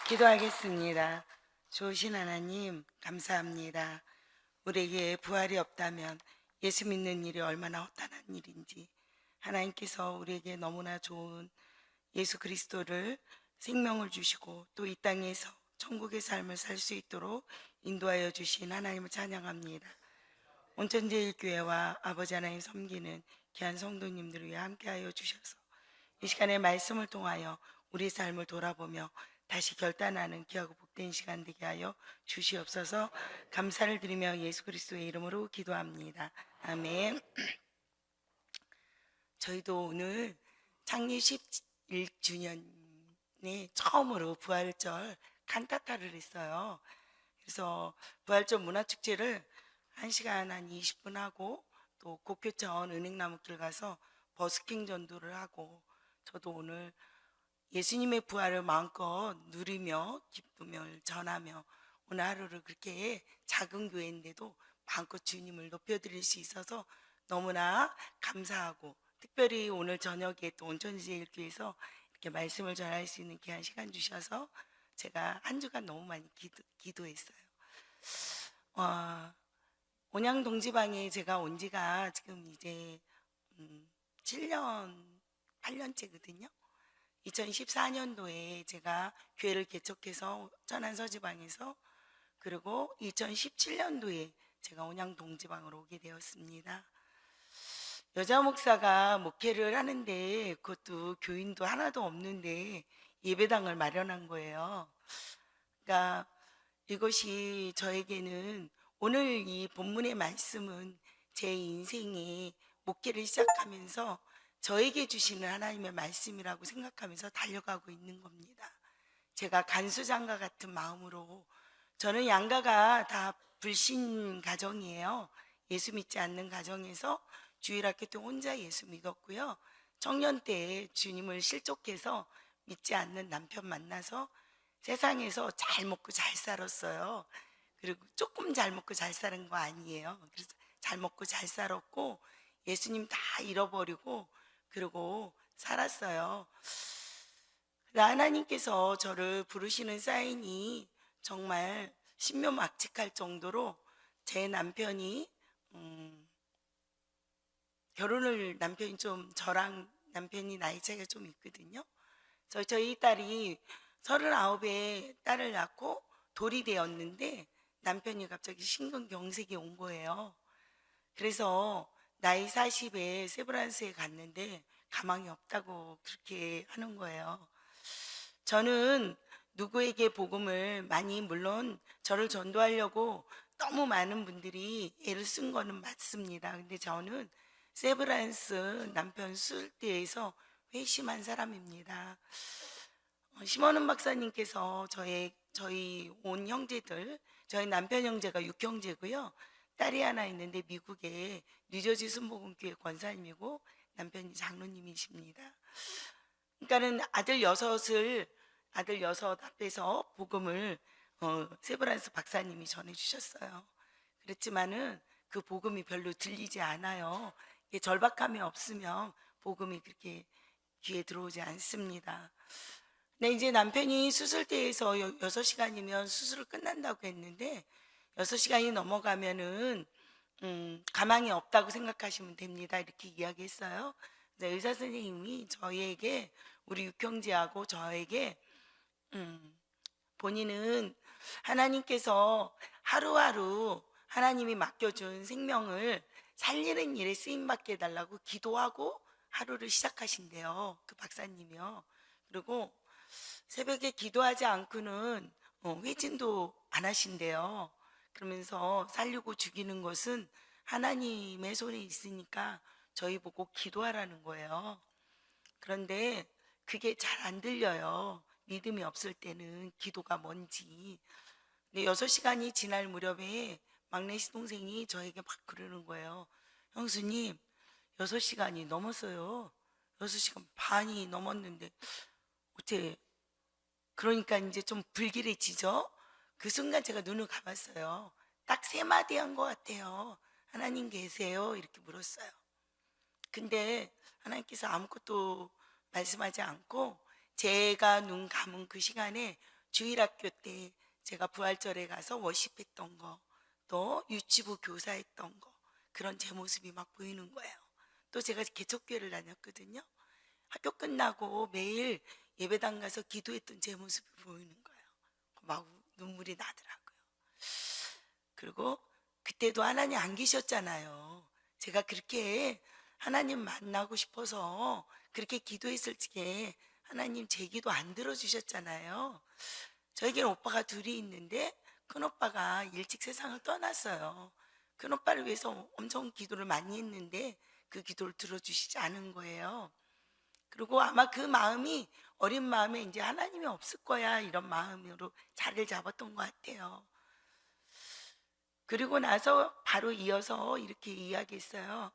기도하겠습니다. 좋으신 하나님, 감사합니다. 우리에게 부활이 없다면 예수 믿는 일이 얼마나 헛다한 일인지, 하나님께서 우리에게 너무나 좋은 예수 그리스도를 생명을 주시고 또 이 땅에서 천국의 삶을 살 수 있도록 인도하여 주신 하나님을 찬양합니다. 온천제일교회와 아버지 하나님 섬기는 귀한 성도님들을 위해 함께하여 주셔서 이 시간에 말씀을 통하여 우리 삶을 돌아보며 다시 결단하는 귀하고 복된 시간 되게 하여 주시옵소서. 감사를 드리며 예수 그리스도의 이름으로 기도합니다. 아멘. 저희도 오늘 창립 11주년에 처음으로 부활절 칸타타를 했어요. 그래서 부활절 문화축제를 1시간 한 20분 하고 또 곡교천 은행나무길 가서 버스킹 전도를 하고, 저도 오늘 예수님의 부활을 마음껏 누리며 기쁨을 전하며 오늘 하루를 그렇게 작은 교회인데도 마음껏 주님을 높여드릴 수 있어서 너무나 감사하고, 특별히 오늘 저녁에 또 온천제일교회에서 이렇게 말씀을 전할 수 있는 귀한 시간 주셔서 제가 한 주간 너무 많이 기도했어요. 온양동지방에 제가 온 지가 지금 이제 7년, 8년째거든요. 2014년도에 제가 교회를 개척해서 천안서지방에서, 그리고 2017년도에 제가 온양동지방으로 오게 되었습니다. 여자 목사가 목회를 하는데 그것도 교인도 하나도 없는데 예배당을 마련한 거예요. 그러니까 이것이 저에게는, 오늘 이 본문의 말씀은 제 인생에 목회를 시작하면서 저에게 주시는 하나님의 말씀이라고 생각하면서 달려가고 있는 겁니다. 제가 간수장과 같은 마음으로, 저는 양가가 다 불신 가정이에요. 예수 믿지 않는 가정에서 주일학교 때 혼자 예수 믿었고요. 청년 때 주님을 실족해서 믿지 않는 남편 만나서 세상에서 잘 먹고 잘 살았어요. 그리고 조금 잘 먹고 잘 사는 거 아니에요. 그래서 잘 먹고 잘 살았고 예수님 다 잃어버리고 그리고 살았어요. 하나님께서 저를 부르시는 사인이 정말 신묘막측할 정도로, 제 남편이 결혼을, 남편이 좀, 저랑 남편이 나이 차이가 좀 있거든요. 저희 딸이 39에 딸을 낳고 돌이 되었는데 남편이 갑자기 심근경색이 온 거예요. 그래서 나이 40에 세브란스에 갔는데 가망이 없다고 그렇게 하는 거예요. 저는 누구에게 복음을 많이, 물론 저를 전도하려고 너무 많은 분들이 애를 쓴 거는 맞습니다. 근데 저는 세브란스 남편 수술대에서 회심한 사람입니다. 심원은 박사님께서 저희 온 형제들, 저희 남편 형제가 6형제고요. 딸이 하나 있는데 미국의 뉴저지 순복음교회 권사님이고 남편이 장로님이십니다. 그러니까는 아들 여섯 앞에서 복음을 세브란스 박사님이 전해주셨어요. 그렇지만은 그 복음이 별로 들리지 않아요. 절박함이 없으면 복음이 그렇게 귀에 들어오지 않습니다. 근데 이제 남편이 수술대에서 6시간이면 수술을 끝난다고 했는데 6시간이 넘어가면은 가망이 없다고 생각하시면 됩니다. 이렇게 이야기했어요. 의사 선생님이 저희에게, 우리 육형제하고 저에게 본인은 하나님께서 하루하루 하나님이 맡겨준 생명을 살리는 일에 쓰임받게 해달라고 기도하고 하루를 시작하신대요. 그 박사님이요. 그리고 새벽에 기도하지 않고는 회진도 안 하신대요. 그러면서 살리고 죽이는 것은 하나님의 손에 있으니까 저희 보고 기도하라는 거예요. 그런데 그게 잘 안 들려요. 믿음이 없을 때는 기도가 뭔지. 근데 6시간이 지날 무렵에 막내 시동생이 저에게 막 그러는 거예요. 형수님, 6시간이 넘었어요. 6시간 반이 넘었는데 어째, 그러니까 이제 좀 불길해지죠. 그 순간 제가 눈을 감았어요. 딱 3마디 한 것 같아요. 하나님 계세요? 이렇게 물었어요. 근데 하나님께서 아무것도 말씀하지 않고 제가 눈 감은 그 시간에 주일학교 때 제가 부활절에 가서 워십했던 거, 또 유치부 교사했던 거, 그런 제 모습이 막 보이는 거예요. 또 제가 개척교회를 다녔거든요. 학교 끝나고 매일 예배당 가서 기도했던 제 모습이 보이는 거예요. 막 눈물이 나더라고요. 그리고 그때도 하나님 안 계셨잖아요. 제가 그렇게 하나님 만나고 싶어서 그렇게 기도했을 적에 하나님 제 기도 안 들어주셨잖아요. 저에게는 오빠가 둘이 있는데 큰 오빠가 일찍 세상을 떠났어요. 큰 오빠를 위해서 엄청 기도를 많이 했는데 그 기도를 들어주시지 않은 거예요. 그리고 아마 그 마음이 어린 마음에 이제 하나님이 없을 거야 이런 마음으로 자리를 잡았던 것 같아요. 그리고 나서 바로 이어서 이렇게 이야기했어요.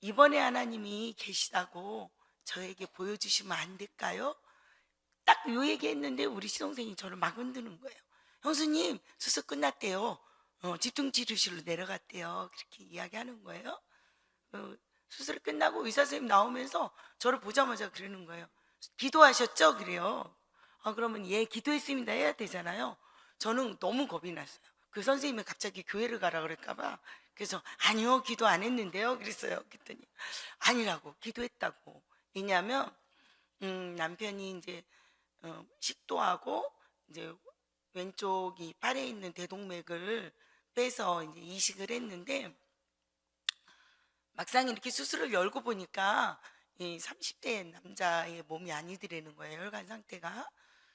이번에 하나님이 계시다고 저에게 보여주시면 안 될까요? 딱 요 얘기했는데 우리 시동생이 저를 막 흔드는 거예요. 형수님 수술 끝났대요. 집중치료실로 내려갔대요. 그렇게 이야기하는 거예요. 수술 끝나고 의사 선생님 나오면서 저를 보자마자 그러는 거예요. 기도하셨죠? 그래요. 그러면 예 기도했습니다 해야 되잖아요. 저는 너무 겁이 났어요. 그 선생님이 갑자기 교회를 가라 그럴까봐. 그래서 아니요 기도 안 했는데요 그랬어요. 그랬더니 아니라고 기도했다고. 왜냐하면 남편이 이제 식도하고 이제 왼쪽이 팔에 있는 대동맥을 빼서 이제 이식을 했는데 막상 이렇게 수술을 열고 보니까 이 30대 남자의 몸이 아니더라는 거예요. 혈관 상태가.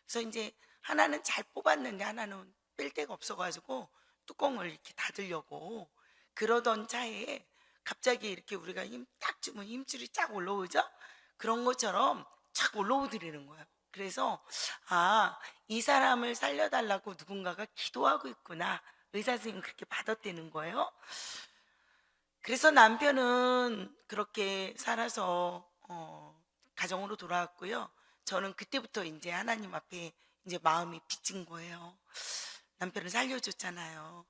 그래서 이제 하나는 잘 뽑았는데 하나는 뺄 데가 없어가지고 뚜껑을 이렇게 닫으려고 그러던 차에 갑자기 이렇게 우리가 힘 딱 주면 힘줄이 쫙 올라오죠? 그런 것처럼 착 올라오더라는 거예요. 그래서 이 사람을 살려달라고 누군가가 기도하고 있구나. 의사 선생님은 그렇게 받았다는 거예요. 그래서 남편은 그렇게 살아서 가정으로 돌아왔고요. 저는 그때부터 이제 하나님 앞에 이제 마음이 빚진 거예요. 남편을 살려줬잖아요.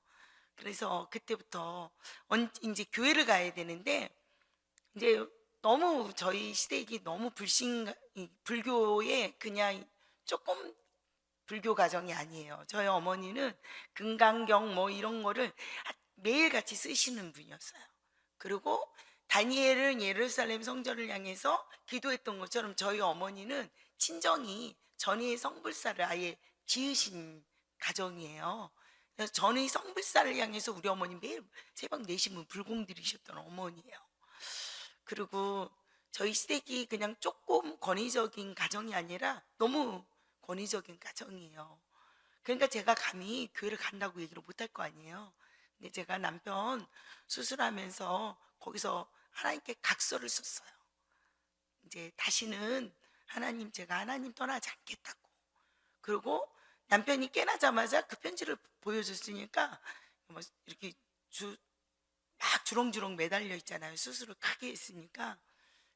그래서 그때부터 이제 교회를 가야 되는데 이제 너무 저희 시댁이 너무 불교에 그냥 조금 불교 가정이 아니에요. 저희 어머니는 금강경 뭐 이런 거를 매일같이 쓰시는 분이었어요. 그리고 다니엘은 예루살렘 성전을 향해서 기도했던 것처럼 저희 어머니는 친정이 전의 성불사를 아예 지으신 가정이에요. 그래서 전의 성불사를 향해서 우리 어머니 매일 새벽 4시면 불공 들이셨던 어머니예요. 그리고 저희 시댁이 그냥 조금 권위적인 가정이 아니라 너무 권위적인 가정이에요. 그러니까 제가 감히 교회를 간다고 얘기를 못할 거 아니에요. 근데 제가 남편 수술하면서 거기서 하나님께 각서를 썼어요. 이제 다시는 제가 하나님 떠나지 않겠다고. 그리고 남편이 깨나자마자 그 편지를 보여줬으니까 뭐 이렇게 막 주렁주렁 매달려 있잖아요. 수술을 크게 했으니까.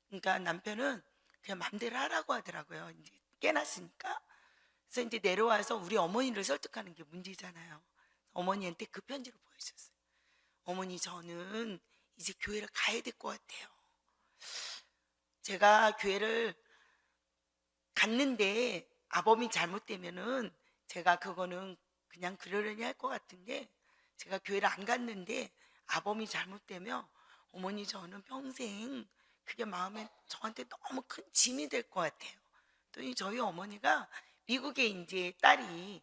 그러니까 남편은 그냥 맘대로 하라고 하더라고요. 이제 깨났으니까. 그래서 이제 내려와서 우리 어머니를 설득하는 게 문제잖아요. 어머니한테 그 편지를 보여줬어요. 어머니 저는 이제 교회를 가야 될 것 같아요. 제가 교회를 갔는데 아범이 잘못되면은 제가 그거는 그냥 그러려니 할 것 같은데 제가 교회를 안 갔는데 아범이 잘못되면 어머니 저는 평생 그게 마음에 저한테 너무 큰 짐이 될 것 같아요. 또 저희 어머니가 미국에 이제 딸이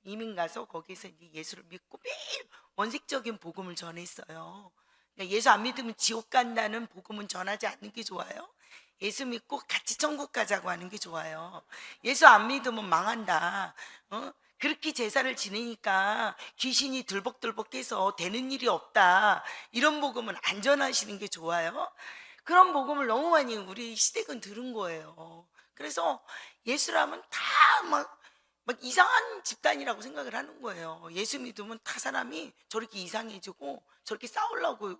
이민 가서 거기서 이제 예수를 믿고 매일 원색적인 복음을 전했어요. 그러니까 예수 안 믿으면 지옥 간다는 복음은 전하지 않는 게 좋아요. 예수 믿고 같이 천국 가자고 하는 게 좋아요. 예수 안 믿으면 망한다. 그렇게 제사를 지내니까 귀신이 들벅들벅해서 되는 일이 없다. 이런 복음은 안 전하시는 게 좋아요. 그런 복음을 너무 많이 우리 시댁은 들은 거예요. 그래서 예수라면 다 막 이상한 집단이라고 생각을 하는 거예요. 예수 믿으면 다 사람이 저렇게 이상해지고 저렇게 싸우려고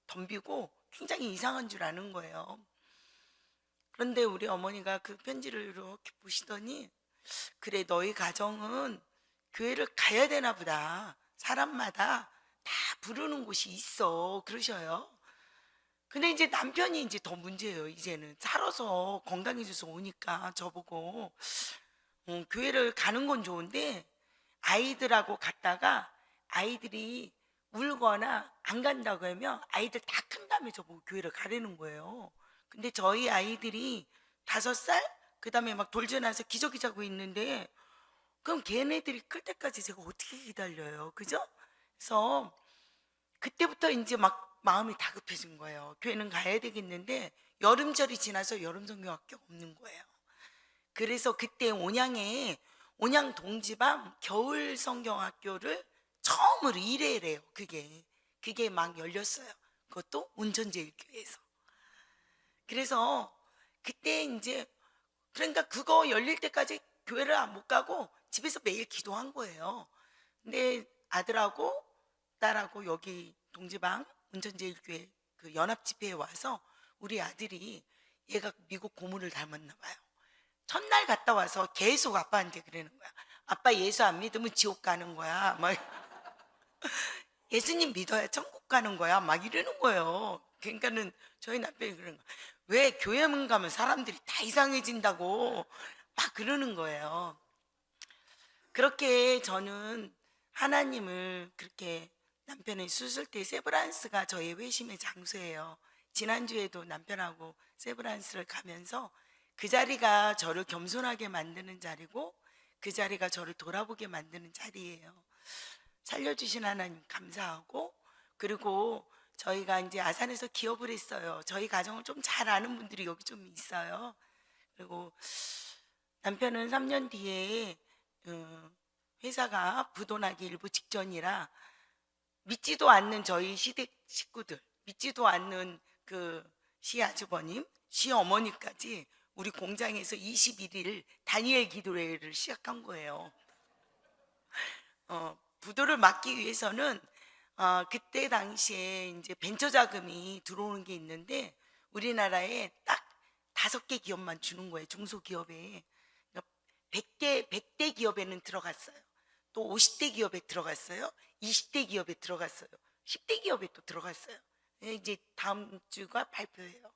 덤비고 굉장히 이상한 줄 아는 거예요. 그런데 우리 어머니가 그 편지를 이렇게 보시더니 그래 너희 가정은 교회를 가야 되나 보다. 사람마다 다 부르는 곳이 있어. 그러셔요. 근데 이제 남편이 이제 더 문제예요. 이제는 살아서 건강해져서 오니까 저보고 교회를 가는 건 좋은데 아이들하고 갔다가 아이들이 울거나 안 간다고 하면 아이들 다 큰 다음에 저보고 교회를 가라는 거예요. 근데 저희 아이들이 5살? 그 다음에 막 돌전화해서 기저귀 자고 있는데 그럼 걔네들이 클 때까지 제가 어떻게 기다려요? 그죠? 그래서 그때부터 이제 막 마음이 다급해진 거예요. 교회는 가야 되겠는데 여름철이 지나서 여름 성경학교가 없는 거예요. 그래서 그때 온양 동지방 겨울 성경학교를 처음으로 1회래요. 그게 막 열렸어요. 그것도 온천제일교회에서. 그래서 그때 이제 그러니까 그거 열릴 때까지 교회를 못 가고 집에서 매일 기도한 거예요. 근데 아들하고 딸하고 여기 동지방 온천제일교회 그 연합집회에 와서 우리 아들이 얘가 미국 고모를 닮았나 봐요. 첫날 갔다 와서 계속 아빠한테 그러는 거야. 아빠 예수 안 믿으면 지옥 가는 거야. 막 예수님 믿어야 천국 가는 거야. 막 이러는 거예요. 그러니까는 저희 남편이 그러는 거야. 왜 교회만 가면 사람들이 다 이상해진다고 막 그러는 거예요. 그렇게 저는 하나님을 그렇게 남편의 수술 때 세브란스가 저의 회심의 장소예요. 지난주에도 남편하고 세브란스를 가면서 그 자리가 저를 겸손하게 만드는 자리고 그 자리가 저를 돌아보게 만드는 자리예요. 살려주신 하나님 감사하고 그리고 저희가 이제 아산에서 기업을 했어요. 저희 가정을 좀 잘 아는 분들이 여기 좀 있어요. 그리고 남편은 3년 뒤에 회사가 부도나기 일부 직전이라 믿지도 않는 저희 시댁 식구들, 믿지도 않는 그 시아주버님, 시어머니까지 우리 공장에서 21일 다니엘 기도회를 시작한 거예요. 부도를 막기 위해서는 그때 당시에 이제 벤처 자금이 들어오는 게 있는데 우리나라에 딱 5개 기업만 주는 거예요. 중소기업에. 그러니까 100대 기업에는 들어갔어요. 또 50대 기업에 들어갔어요. 20대 기업에 들어갔어요. 10대 기업에 또 들어갔어요. 이제 다음 주가 발표예요.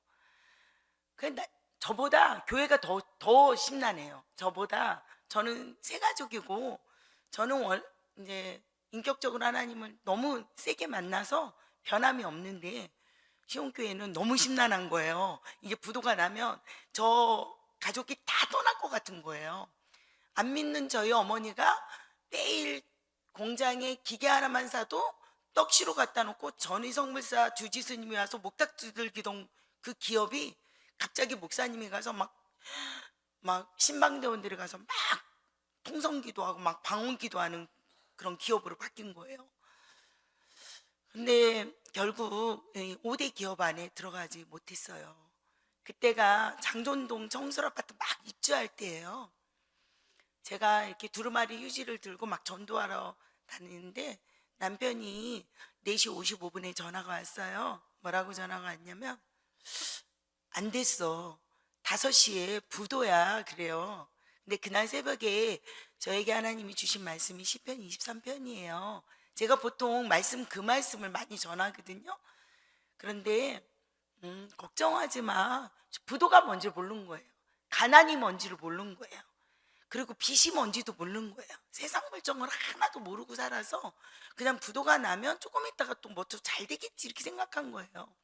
근데 저보다 교회가 더 심란해요. 저보다 저는 새 가족이고 저는 이제 인격적으로 하나님을 너무 세게 만나서 변함이 없는데 시온교회는 너무 심란한 거예요. 이게 부도가 나면 저 가족이 다 떠날 것 같은 거예요. 안 믿는 저희 어머니가 매일 공장에 기계 하나만 사도 떡시로 갖다 놓고 전희성 물사 주지스님이 와서 목탁 두들기던 그 기업이 갑자기 목사님이 가서 막 신방대원들이 가서 막 통성기도하고 막 방언기도하는 그런 기업으로 바뀐 거예요. 근데 결국 5대 기업 안에 들어가지 못했어요. 그때가 장전동 청설 아파트 막 입주할 때예요. 제가 이렇게 두루마리 휴지를 들고 막 전도하러 다니는데 남편이 4시 55분에 전화가 왔어요. 뭐라고 전화가 왔냐면 안 됐어. 5시에 부도야. 그래요. 근데 그날 새벽에 저에게 하나님이 주신 말씀이 시편 23편이에요. 제가 보통 그 말씀을 많이 전하거든요. 그런데 걱정하지 마. 부도가 뭔지 모르는 거예요. 가난이 뭔지를 모르는 거예요. 그리고 빚이 뭔지도 모르는 거예요. 세상 물정을 하나도 모르고 살아서 그냥 부도가 나면 조금 있다가 또 뭐 좀 잘 되겠지 이렇게 생각한 거예요.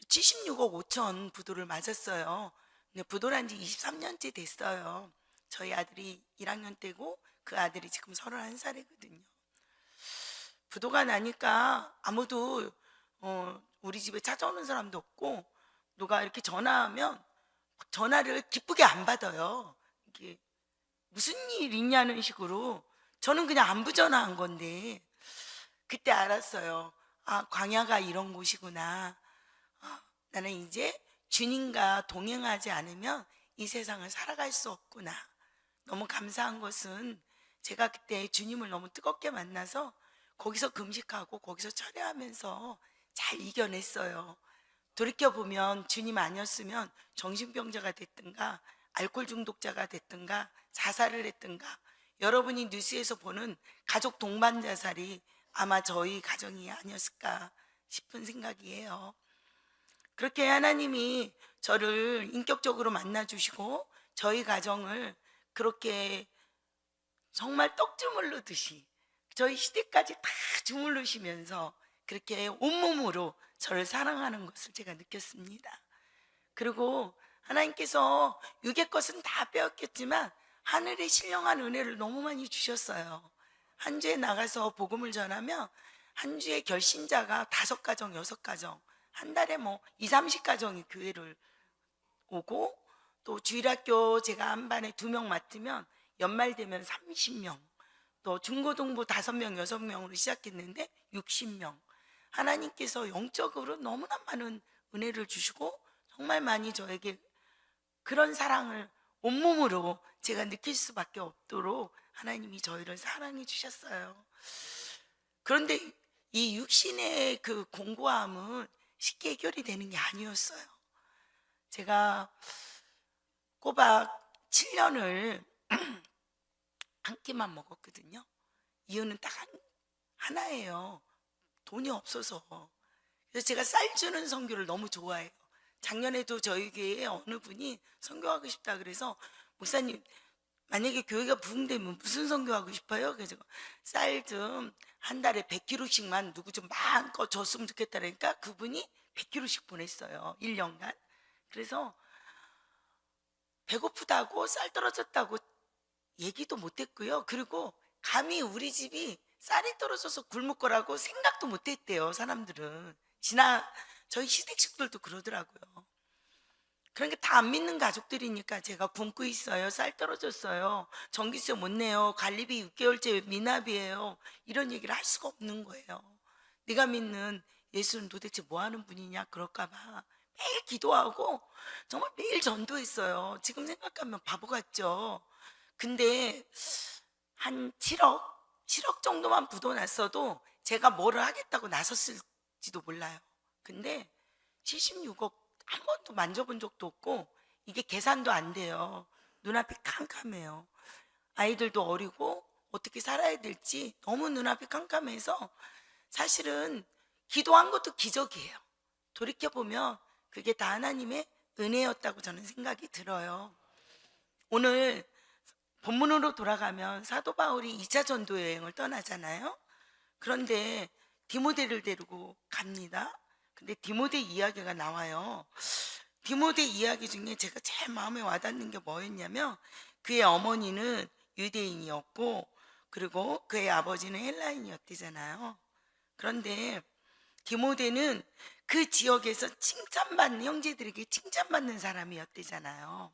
76억 5천 부도를 맞았어요. 근데 부도란 지 23년째 됐어요. 저희 아들이 1학년 때고 그 아들이 지금 31살이거든요. 부도가 나니까 아무도 우리 집에 찾아오는 사람도 없고 누가 이렇게 전화하면 전화를 기쁘게 안 받아요. 이게 무슨 일 있냐는 식으로 저는 그냥 안부 전화한 건데 그때 알았어요. 아, 광야가 이런 곳이구나. 나는 이제 주님과 동행하지 않으면 이 세상을 살아갈 수 없구나. 너무 감사한 것은 제가 그때 주님을 너무 뜨겁게 만나서 거기서 금식하고 거기서 철회하면서 잘 이겨냈어요. 돌이켜보면 주님 아니었으면 정신병자가 됐든가 알코올 중독자가 됐든가 자살을 했든가 여러분이 뉴스에서 보는 가족 동반 자살이 아마 저희 가정이 아니었을까 싶은 생각이에요. 그렇게 하나님이 저를 인격적으로 만나주시고 저희 가정을 그렇게 정말 떡 주물르듯이 저희 시대까지 다 주물르시면서 그렇게 온몸으로 저를 사랑하는 것을 제가 느꼈습니다. 그리고 하나님께서 육의 것은 다 빼앗겼지만 하늘의 신령한 은혜를 너무 많이 주셨어요. 한 주에 나가서 복음을 전하면 한 주에 결신자가 5가정, 6가정, 한 달에 뭐 2, 30가정이 교회를 오고, 또 주일학교 제가 한 반에 2명 맡으면 연말 되면 30명, 또 중고등부 5명, 6명으로 시작했는데 60명. 하나님께서 영적으로 너무나 많은 은혜를 주시고 정말 많이 저에게 그런 사랑을 온몸으로 제가 느낄 수밖에 없도록 하나님이 저희를 사랑해 주셨어요. 그런데 이 육신의 그 공고함은 쉽게 해결이 되는 게 아니었어요. 제가 꼬박 7년을 한 끼만 먹었거든요. 이유는 딱 하나예요. 돈이 없어서. 그래서 제가 쌀 주는 선교를 너무 좋아해요. 작년에도 저희 교회에 어느 분이 선교하고 싶다 그래서, 목사님 만약에 교회가 부흥되면 무슨 선교하고 싶어요? 그래서 쌀 좀 한 달에 100kg씩만 누구 좀 마음껏 줬으면 좋겠다니까 그분이 100kg씩 보냈어요. 1년간. 그래서 배고프다고 쌀 떨어졌다고 얘기도 못했고요. 그리고 감히 우리 집이 쌀이 떨어져서 굶을 거라고 생각도 못했대요. 사람들은 저희 시댁식들도 그러더라고요. 그러니까 다 안 믿는 가족들이니까 제가 굶고 있어요, 쌀 떨어졌어요, 전기세 못 내요, 관리비 6개월째 미납이에요, 이런 얘기를 할 수가 없는 거예요. 네가 믿는 예수는 도대체 뭐 하는 분이냐 그럴까 봐 매일 기도하고 정말 매일 전도했어요. 지금 생각하면 바보 같죠. 근데 한 7억 정도만 부도났어도 제가 뭐를 하겠다고 나섰을지도 몰라요. 근데 76억 한 번도 만져본 적도 없고 이게 계산도 안 돼요. 눈앞이 캄캄해요. 아이들도 어리고 어떻게 살아야 될지 너무 눈앞이 캄캄해서 사실은 기도한 것도 기적이에요. 돌이켜보면 그게 다 하나님의 은혜였다고 저는 생각이 들어요. 오늘 본문으로 돌아가면 사도 바울이 2차 전도 여행을 떠나잖아요. 그런데 디모데를 데리고 갑니다. 근데 디모데 이야기가 나와요. 디모데 이야기 중에 제가 제일 마음에 와닿는 게 뭐였냐면, 그의 어머니는 유대인이었고 그리고 그의 아버지는 헬라인이었대잖아요. 그런데 디모데는 그 지역에서 칭찬받는, 형제들에게 칭찬받는 사람이었대잖아요.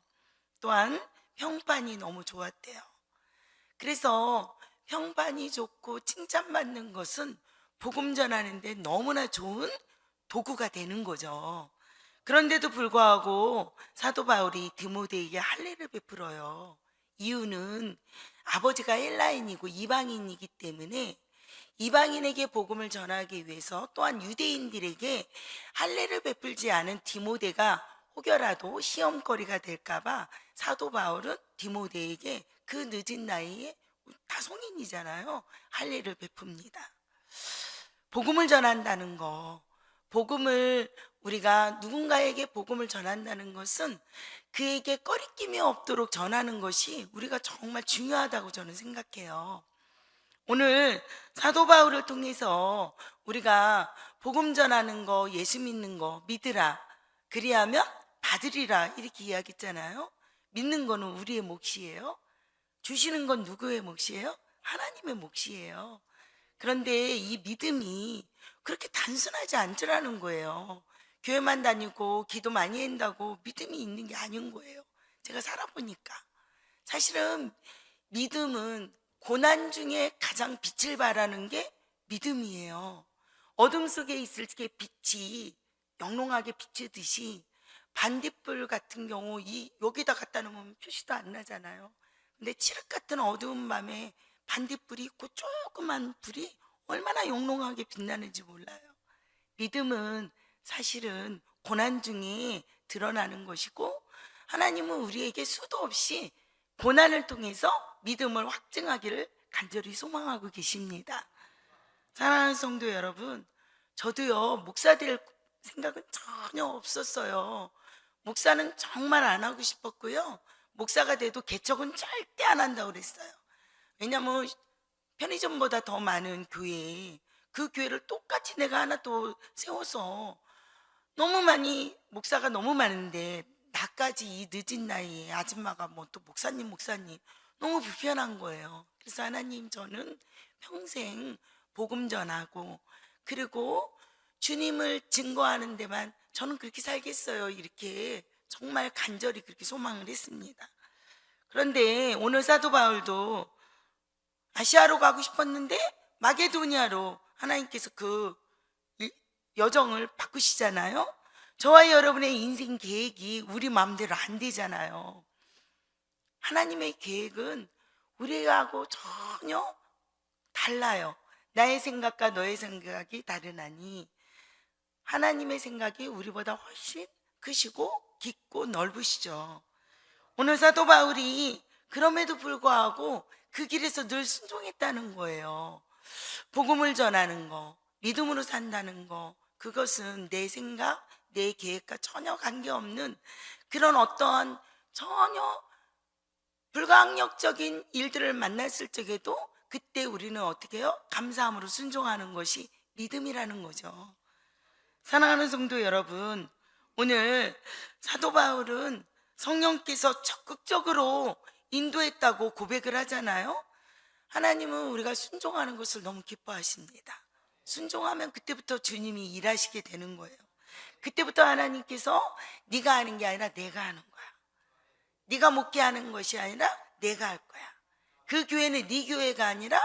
또한 평판이 너무 좋았대요. 그래서 평판이 좋고 칭찬받는 것은 복음 전하는데 너무나 좋은 도구가 되는 거죠. 그런데도 불구하고 사도 바울이 디모데에게 할례를 베풀어요. 이유는 아버지가 헬라인이고 이방인이기 때문에 이방인에게 복음을 전하기 위해서, 또한 유대인들에게 할례를 베풀지 않은 디모데가 혹여라도 시험거리가 될까봐 사도 바울은 디모데에게 그 늦은 나이에, 다 성인이잖아요, 할례를 베풉니다. 복음을 전한다는 거, 복음을 우리가 누군가에게 복음을 전한다는 것은 그에게 꺼리낌이 없도록 전하는 것이 우리가 정말 중요하다고 저는 생각해요. 오늘 사도 바울을 통해서 우리가 복음 전하는 거, 예수 믿는 거 믿으라, 그리하면 받으리라, 이렇게 이야기했잖아요. 믿는 거는 우리의 몫이에요. 주시는 건 누구의 몫이에요? 하나님의 몫이에요. 그런데 이 믿음이 그렇게 단순하지 않더라는 거예요. 교회만 다니고 기도 많이 한다고 믿음이 있는 게 아닌 거예요. 제가 살아보니까 사실은 믿음은 고난 중에 가장 빛을 발하는 게 믿음이에요. 어둠 속에 있을 때 빛이 영롱하게 비추듯이 반딧불 같은 경우 여기다 갖다 놓으면 표시도 안 나잖아요. 근데 칠흑 같은 어두운 밤에 반딧불이 있고 조그만 불이 얼마나 영롱하게 빛나는지 몰라요. 믿음은 사실은 고난 중에 드러나는 것이고, 하나님은 우리에게 수도 없이 고난을 통해서 믿음을 확증하기를 간절히 소망하고 계십니다. 사랑하는 성도 여러분, 저도요 목사 될 생각은 전혀 없었어요. 목사는 정말 안 하고 싶었고요, 목사가 돼도 개척은 절대 안 한다고 그랬어요. 왜냐면 편의점보다 더 많은 교회에 그 교회를 똑같이 내가 하나 또 세워서 너무 많이 목사가 너무 많은데 나까지 이 늦은 나이에 아줌마가 뭐 또 목사님 너무 불편한 거예요. 그래서 하나님, 저는 평생 복음 전하고 그리고 주님을 증거하는 데만 저는 그렇게 살겠어요. 이렇게 정말 간절히 그렇게 소망을 했습니다. 그런데 오늘 사도 바울도 아시아로 가고 싶었는데 마게도니아로 하나님께서 그 여정을 바꾸시잖아요. 저와 여러분의 인생 계획이 우리 마음대로 안 되잖아요. 하나님의 계획은 우리하고 전혀 달라요. 나의 생각과 너의 생각이 다르나니 하나님의 생각이 우리보다 훨씬 크시고 깊고 넓으시죠. 오늘 사도 바울이 그럼에도 불구하고 그 길에서 늘 순종했다는 거예요. 복음을 전하는 거, 믿음으로 산다는 거, 그것은 내 생각, 내 계획과 전혀 관계없는 그런 어떠한 전혀 불가항력적인 일들을 만났을 적에도 그때 우리는 어떻게 해요? 감사함으로 순종하는 것이 믿음이라는 거죠. 사랑하는 성도 여러분, 오늘 사도 바울은 성령께서 적극적으로 인도했다고 고백을 하잖아요. 하나님은 우리가 순종하는 것을 너무 기뻐하십니다. 순종하면 그때부터 주님이 일하시게 되는 거예요. 그때부터 하나님께서 네가 하는 게 아니라 내가 하는 거야. 네가 목회하는 것이 아니라 내가 할 거야. 그 교회는 네 교회가 아니라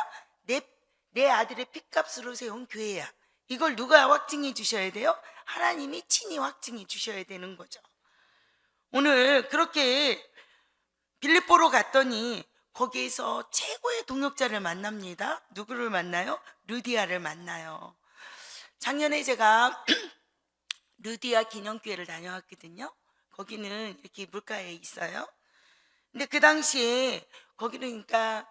내 아들의 핏값으로 세운 교회야. 이걸 누가 확증해 주셔야 돼요? 하나님이 친히 확증해 주셔야 되는 거죠. 오늘 그렇게 빌립보로 갔더니 거기에서 최고의 동역자를 만납니다. 누구를 만나요? 루디아를 만나요. 작년에 제가 루디아 기념교회를 다녀왔거든요. 거기는 이렇게 물가에 있어요. 근데 그 당시에 거기는 그러니까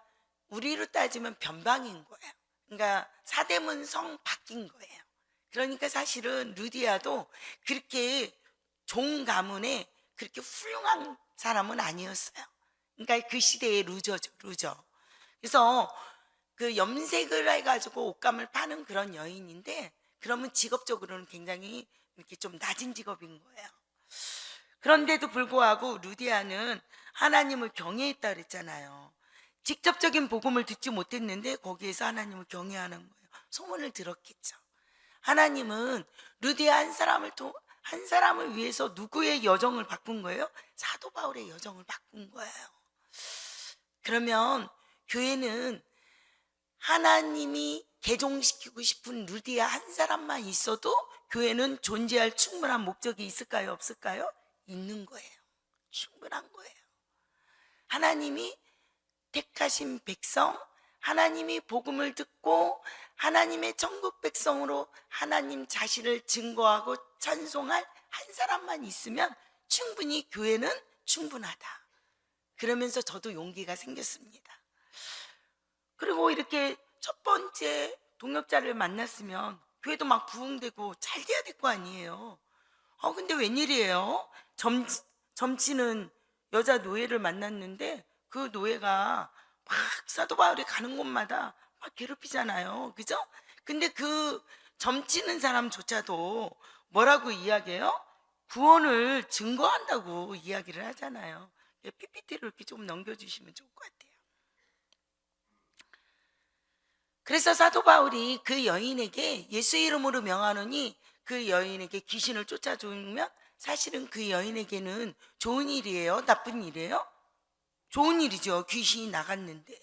우리로 따지면 변방인 거예요. 그러니까 사대문 성 바뀐 거예요. 그러니까 사실은 루디아도 그렇게 좋은 가문에 그렇게 훌륭한 사람은 아니었어요. 그러니까 그 시대의 루저죠, 루저. 그래서 그 염색을 해가지고 옷감을 파는 그런 여인인데, 그러면 직업적으로는 굉장히 이렇게 좀 낮은 직업인 거예요. 그런데도 불구하고 루디아는 하나님을 경외했다 그랬잖아요. 직접적인 복음을 듣지 못했는데 거기에서 하나님을 경외하는 거예요. 소문을 들었겠죠. 하나님은 루디아 한 사람을 위해서 누구의 여정을 바꾼 거예요? 사도 바울의 여정을 바꾼 거예요. 그러면 교회는 하나님이 개종시키고 싶은 루디아 한 사람만 있어도 교회는 존재할 충분한 목적이 있을까요? 없을까요? 있는 거예요. 충분한 거예요. 하나님이 택하신 백성, 하나님이 복음을 듣고 하나님의 천국 백성으로 하나님 자신을 증거하고 찬송할 한 사람만 있으면 충분히 교회는 충분하다. 그러면서 저도 용기가 생겼습니다. 그리고 이렇게 첫 번째 동역자를 만났으면 교회도 막 부흥되고 잘 돼야 될 거 아니에요. 근데 웬일이에요? 점치는 여자 노예를 만났는데 그 노예가 막 사도 바울이 가는 곳마다 막 괴롭히잖아요. 그죠? 근데 그 점치는 사람조차도 뭐라고 이야기해요? 구원을 증거한다고 이야기를 하잖아요. PPT를 이렇게 좀 넘겨주시면 좋을 것 같아요. 그래서 사도 바울이 그 여인에게 예수 이름으로 명하노니 그 여인에게 귀신을 쫓아주면 사실은 그 여인에게는 좋은 일이에요? 나쁜 일이에요? 좋은 일이죠. 귀신이 나갔는데.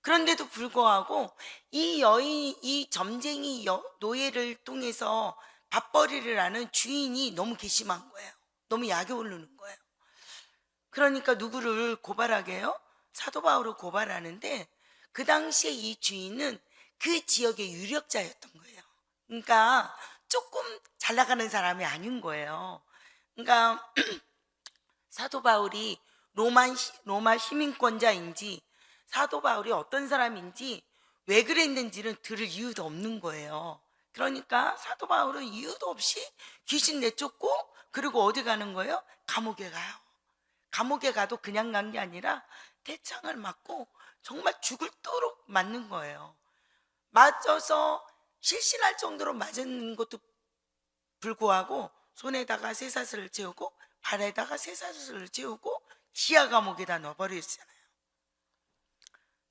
그런데도 불구하고 이 점쟁이 노예를 통해서 밥벌이를 하는 주인이 너무 괘씸한 거예요. 너무 약에 오르는 거예요. 그러니까 누구를 고발하게 해요? 사도 바울을 고발하는데 그 당시에 이 주인은 그 지역의 유력자였던 거예요. 그러니까 조금 잘 나가는 사람이 아닌 거예요. 그러니까 사도 바울이 로마 시민권자인지 사도 바울이 어떤 사람인지 왜 그랬는지는 들을 이유도 없는 거예요. 그러니까 사도 바울은 이유도 없이 귀신 내쫓고 그리고 어디 가는 거예요? 감옥에 가요. 감옥에 가도 그냥 간 게 아니라 태창을 맞고 정말 죽을 도록 맞는 거예요. 맞아서 실신할 정도로 맞은 것도 불구하고 손에다가 쇠사슬을 채우고 발에다가 쇠사슬을 채우고 지하 감옥에다 넣어버렸잖아요.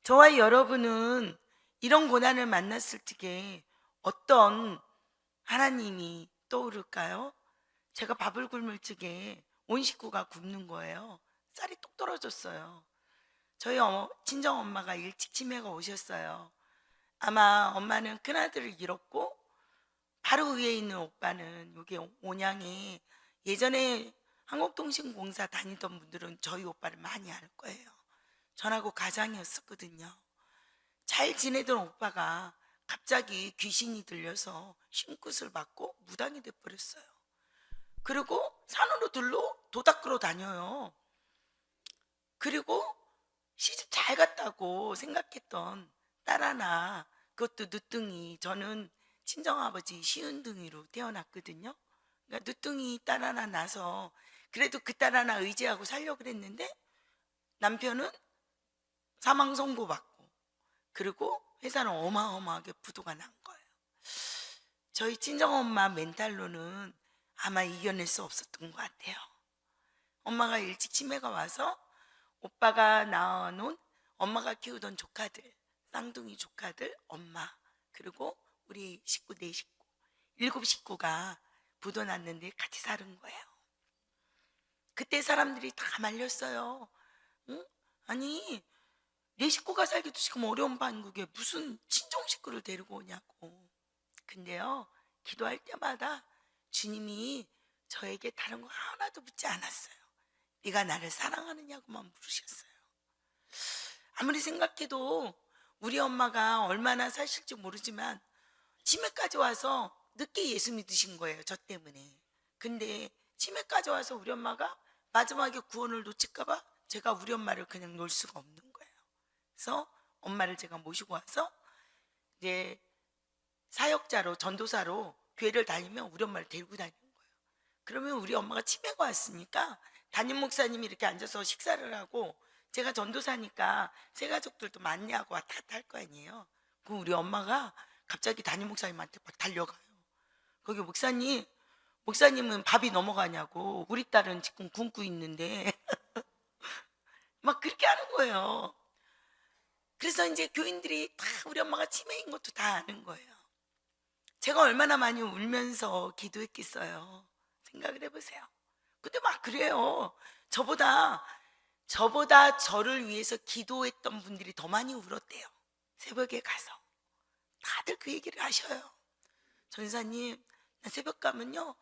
저와 여러분은 이런 고난을 만났을 적에 어떤 하나님이 떠오를까요? 제가 밥을 굶을 적에 온 식구가 굶는 거예요. 쌀이 뚝 떨어졌어요. 저희 친정 엄마가 일찍 치매가 오셨어요. 아마 엄마는 큰아들을 잃었고 바로 위에 있는 오빠는 여기 온양에 예전에 한국통신공사 다니던 분들은 저희 오빠를 많이 알 거예요. 전하고 가장이었었거든요. 잘 지내던 오빠가 갑자기 귀신이 들려서 심굿을 맞고 무당이 돼버렸어요. 그리고 산으로 들러 도닦으러 다녀요. 그리고 시집 잘 갔다고 생각했던 딸 하나, 그것도 늦둥이, 저는 친정아버지 시은둥이로 태어났거든요. 그러니까 늦둥이 딸 하나 나서 그래도 그 딸 하나 의지하고 살려고 그랬는데 남편은 사망 선고받고 그리고 회사는 어마어마하게 부도가 난 거예요. 저희 친정엄마 멘탈로는 아마 이겨낼 수 없었던 것 같아요. 엄마가 일찍 치매가 와서 오빠가 낳아놓은 엄마가 키우던 조카들, 쌍둥이 조카들, 엄마, 그리고 우리 식구, 네 식구, 7식구가 부도 났는데 같이 사는 거예요. 그때 사람들이 다 말렸어요. 응? 아니, 네 식구가 살기도 지금 어려운 판국에 무슨 친정 식구를 데리고 오냐고. 근데요, 기도할 때마다 주님이 저에게 다른 거 하나도 묻지 않았어요. 네가 나를 사랑하느냐고만 물으셨어요. 아무리 생각해도 우리 엄마가 얼마나 사실지 모르지만 치매까지 와서 늦게 예수 믿으신 거예요. 저 때문에. 근데 치매까지 와서 우리 엄마가 마지막에 구원을 놓칠까 봐 제가 우리 엄마를 그냥 놓을 수가 없는 거예요. 그래서 엄마를 제가 모시고 와서 이제 사역자로, 전도사로 교회를 다니면 우리 엄마를 데리고 다니는 거예요. 그러면 우리 엄마가 치매가 왔으니까 담임 목사님이 이렇게 앉아서 식사를 하고 제가 전도사니까 새 가족들도 만나고 왔다 갔다 할 거 아니에요. 그럼 우리 엄마가 갑자기 담임 목사님한테 막 달려가요. 거기 목사님은 밥이 넘어가냐고, 우리 딸은 지금 굶고 있는데 막 그렇게 하는 거예요. 그래서 이제 교인들이 다 우리 엄마가 치매인 것도 다 아는 거예요. 제가 얼마나 많이 울면서 기도했겠어요. 생각을 해보세요. 근데 막 그래요. 저보다 저를 위해서 기도했던 분들이 더 많이 울었대요. 새벽에 가서 다들 그 얘기를 하셔요. 전사님, 나 새벽 가면요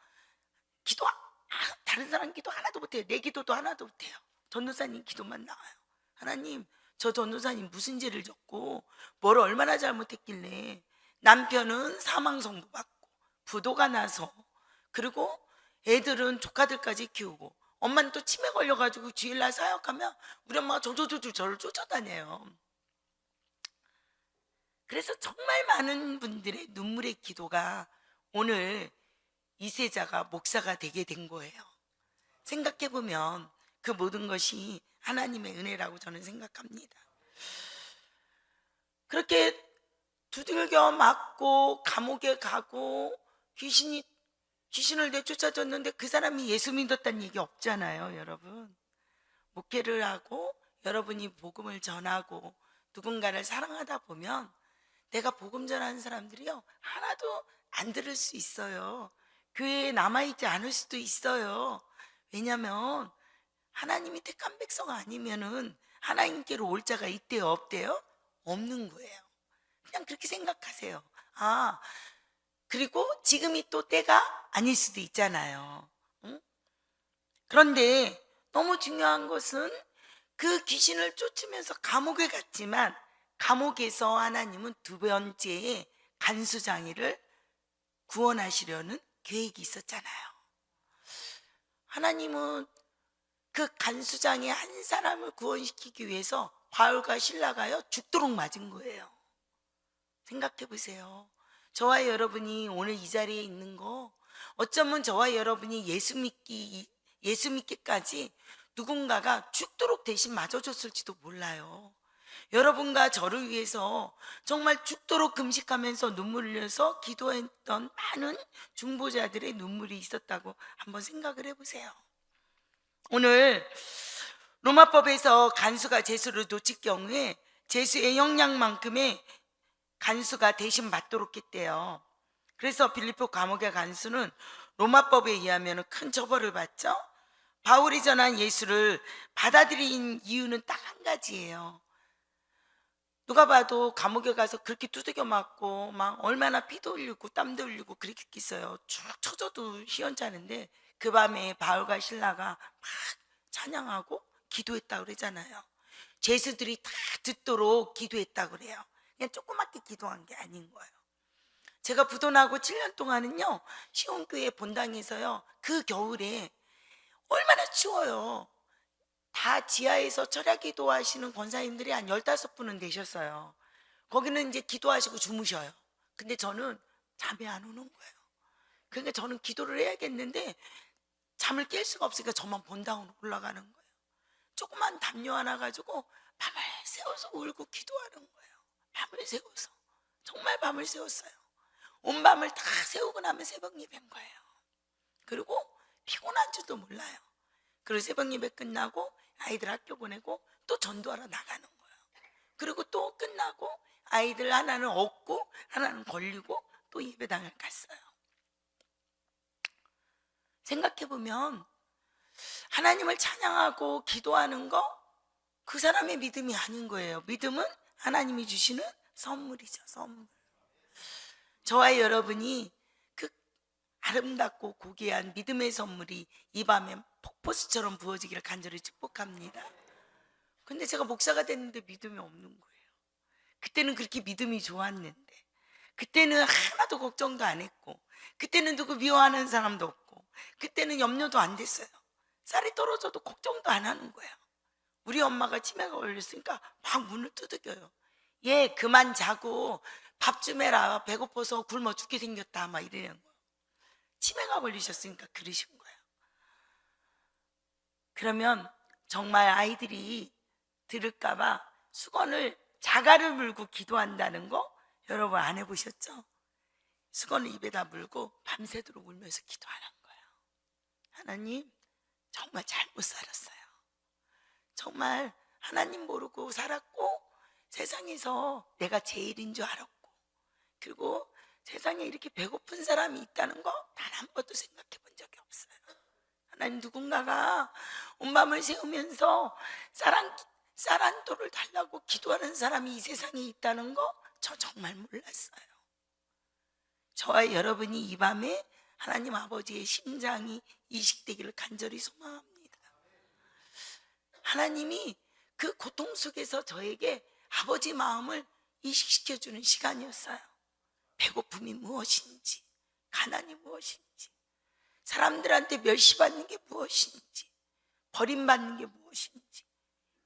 다른 사람 기도 하나도 못해요. 내 기도도 하나도 못해요. 전도사님 기도만 나와요. 하나님, 저 전도사님 무슨 죄를 졌고 뭘 얼마나 잘못했길래 남편은 사망 선고받고 부도가 나서, 그리고 애들은 조카들까지 키우고 엄마는 또 치매 걸려가지고 주일날 사역하면 우리 엄마가 저를 쫓아다녀요. 그래서 정말 많은 분들의 눈물의 기도가 오늘 이세자가 목사가 되게 된 거예요. 생각해보면 그 모든 것이 하나님의 은혜라고 저는 생각합니다. 그렇게 두들겨 맞고 감옥에 가고 귀신을 내쫓아줬는데 그 사람이 예수 믿었다는 얘기 없잖아요, 여러분. 목회를 하고 여러분이 복음을 전하고 누군가를 사랑하다 보면 내가 복음 전하는 사람들이요 하나도 안 들을 수 있어요. 교회에 남아있지 않을 수도 있어요. 왜냐하면 하나님이 택한 백성 아니면은 하나님께로 올 자가 있대요, 없대요? 없는 거예요. 그냥 그렇게 생각하세요. 그리고 지금이 또 때가 아닐 수도 있잖아요. 응? 그런데 너무 중요한 것은 그 귀신을 쫓으면서 감옥에 갔지만 감옥에서 하나님은 두 번째에 간수장이를 구원하시려는 계획이 있었잖아요. 하나님은 그 간수장의 한 사람을 구원시키기 위해서 바울과 실라가요 죽도록 맞은 거예요. 생각해 보세요. 저와 여러분이 오늘 이 자리에 있는 거 어쩌면 저와 여러분이 예수 믿기까지 누군가가 죽도록 대신 맞아줬을지도 몰라요. 여러분과 저를 위해서 정말 죽도록 금식하면서 눈물을 흘려서 기도했던 많은 중보자들의 눈물이 있었다고 한번 생각을 해보세요. 오늘 로마법에서 간수가 제수를 놓칠 경우에 제수의 형량만큼의 간수가 대신 받도록 했대요. 그래서 빌립보 감옥의 간수는 로마법에 의하면 큰 처벌을 받죠. 바울이 전한 예수를 받아들인 이유는 딱 한 가지예요. 누가 봐도 감옥에 가서 그렇게 두들겨 맞고 막 얼마나 피도 흘리고 땀도 흘리고 그랬겠어요. 쭉 쳐져도 시원찮은데 그 밤에 바울과 실라가 막 찬양하고 기도했다고 그러잖아요. 죄수들이 다 듣도록 기도했다고 그래요. 그냥 조그맣게 기도한 게 아닌 거예요. 제가 부도나고 7년 동안은요, 시온교회 본당에서요, 그 겨울에 얼마나 추워요. 다 지하에서 철야 기도하시는 권사님들이 한 15분은 되셨어요. 거기는 이제 기도하시고 주무셔요. 근데 저는 잠이 안 오는 거예요. 그러니까 저는 기도를 해야겠는데 잠을 깰 수가 없으니까 저만 본당으로 올라가는 거예요. 조그만 담요 하나 가지고 밤을 새워서 울고 기도하는 거예요. 밤을 새워서. 정말 밤을 새웠어요. 온 밤을 다 새우고 나면 새벽 예배인 거예요. 그리고 피곤한 줄도 몰라요. 그리고 새벽 예배 끝나고 아이들 학교 보내고 또 전도하러 나가는 거예요. 그리고 또 끝나고 아이들 하나는 얻고 하나는 걸리고 또 예배당을 갔어요. 생각해보면 하나님을 찬양하고 기도하는 거 그 사람의 믿음이 아닌 거예요. 믿음은 하나님이 주시는 선물이죠. 선물. 저와 여러분이 그 아름답고 고귀한 믿음의 선물이 이 밤에 폭포수처럼 부어지기를 간절히 축복합니다. 근데 제가 목사가 됐는데 믿음이 없는 거예요. 그때는 그렇게 믿음이 좋았는데, 그때는 하나도 걱정도 안 했고, 그때는 누구 미워하는 사람도 없고, 그때는 염려도 안 됐어요. 쌀이 떨어져도 걱정도 안 하는 거예요. 우리 엄마가 치매가 걸렸으니까 막 문을 두들겨요. 얘 그만 자고 밥 좀 해라. 배고파서 굶어 죽게 생겼다. 막 이러는 거예요. 치매가 걸리셨으니까 그러신 거예요. 그러면 정말 아이들이 들을까봐 수건을 자갈을 물고 기도한다는 거 여러분 안 해보셨죠? 수건을 입에다 물고 밤새도록 울면서 기도하는 거예요. 하나님, 정말 잘못 살았어요. 정말 하나님 모르고 살았고 세상에서 내가 제일인 줄 알았고, 그리고 세상에 이렇게 배고픈 사람이 있다는 거 단 한 번도 생각해 본 적이 없어요. 하나님, 누군가가 온 밤을 새우면서 쌀 한 돌을 달라고 기도하는 사람이 이 세상에 있다는 거 저 정말 몰랐어요. 저와 여러분이 이 밤에 하나님 아버지의 심장이 이식되기를 간절히 소망합니다. 하나님이 그 고통 속에서 저에게 아버지 마음을 이식시켜주는 시간이었어요. 배고픔이 무엇인지, 가난이 무엇인지, 사람들한테 멸시받는 게 무엇인지, 버림받는 게 무엇인지,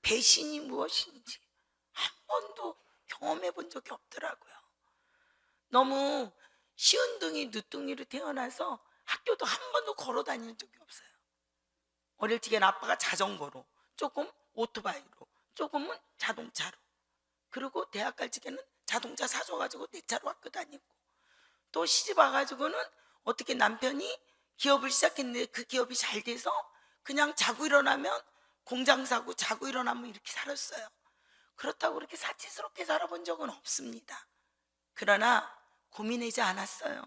배신이 무엇인지 한 번도 경험해 본 적이 없더라고요. 너무 시운둥이 늦둥이로 태어나서 학교도 한 번도 걸어 다닌 적이 없어요. 어릴 적엔 아빠가 자전거로, 조금 오토바이로, 조금은 자동차로, 그리고 대학 갈 적에는 자동차 사줘가지고 내 차로 학교 다니고, 또 시집 와가지고는 어떻게 남편이 기업을 시작했는데 그 기업이 잘 돼서 그냥 자고 일어나면 공장 사고 자고 일어나면 이렇게 살았어요. 그렇다고 그렇게 사치스럽게 살아본 적은 없습니다. 그러나 고민하지 않았어요.